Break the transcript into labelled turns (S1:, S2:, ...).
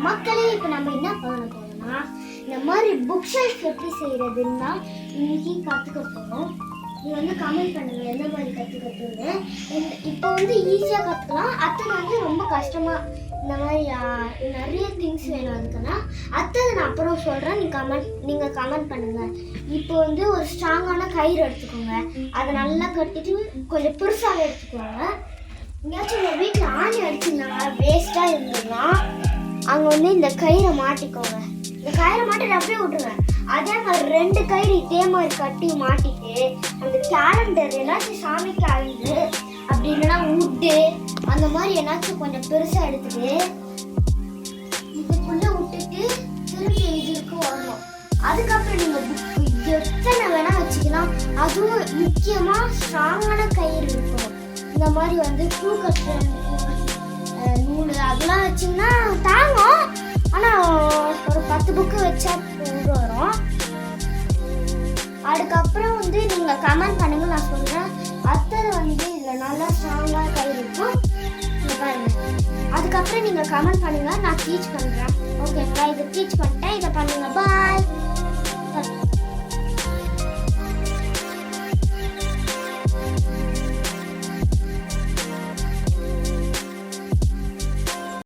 S1: மக்களே, இப்போ நம்ம என்ன பண்ண போறோம்னா இந்த மாதிரி புக் ஷெல்ஃப் எப்படி செய்யறதுன்னா இன்னைக்கு கற்றுக்க போகிறோம். நீ கமெண்ட் பண்ணுங்க எந்த மாதிரி கற்றுக்கட்டுன்னு. இப்போ ஈஸியாக கற்றுக்கலாம். அத்தனை ரொம்ப கஷ்டமாக இந்த மாதிரி நிறைய திங்ஸ் வேணும். அதுக்குன்னா அத்தனை நான் அப்புறம் சொல்கிறேன். நீங்கள் கமெண்ட் பண்ணுங்கள். இப்போ ஒரு ஸ்ட்ராங்கான கயிறு எடுத்துக்கோங்க. அதை நல்லா கட்டிட்டு கொஞ்சம் பெருசாக எடுத்துக்கோங்க. எங்கேயாச்சும் உங்கள் வீட்டில் ஆணி அடிச்சிருந்தாங்க வேஸ்ட்டாக இருந்ததுன்னா அங்கே இந்த கயிறை மாட்டிக்கோங்க. இந்த கயிறை மாட்டிட்டு அப்படியே விட்டுருங்க. அதே மாதிரி 2 கயிறு இதே மாதிரி கட்டி மாட்டிட்டு அந்த கேலண்டர் ஏதாச்சும் சாமி கேலண்டர் அப்படி இல்லைன்னா உட்டு அந்த மாதிரி ஏதாச்சும் கொஞ்சம் பெருசாக எடுத்துட்டு இதுக்குள்ளே விட்டுட்டு திரும்பி இதுக்கு வரணும். அதுக்கப்புறம் நீங்கள் புக்கு எத்தனை வேணால் வச்சுக்கலாம். அதுவும் முக்கியமாக ஸ்ட்ராங்கான கயிறு இருக்கணும். இந்த மாதிரி பூ கட்டுற நூல் அதெல்லாம் வச்சிங்கன்னா தாங்கும். ஆனால் ஒரு 10 புக்கு வச்சா கொண்டு வரும். அதுக்கப்புறம் நீங்கள் கமெண்ட் பண்ணுங்க. நான் சொல்கிறேன். அத்தனை இதில் நல்லா ஸ்ட்ராங்காக கயிறு இருக்கும். பாருங்க. அதுக்கப்புறம் நீங்கள் கமெண்ட் பண்ணுங்கள். நான் டீச் பண்ணுறேன். ஓகேங்களா? இதை டீச் பண்ணிட்டேன். இதை பண்ணுங்க. பாய்.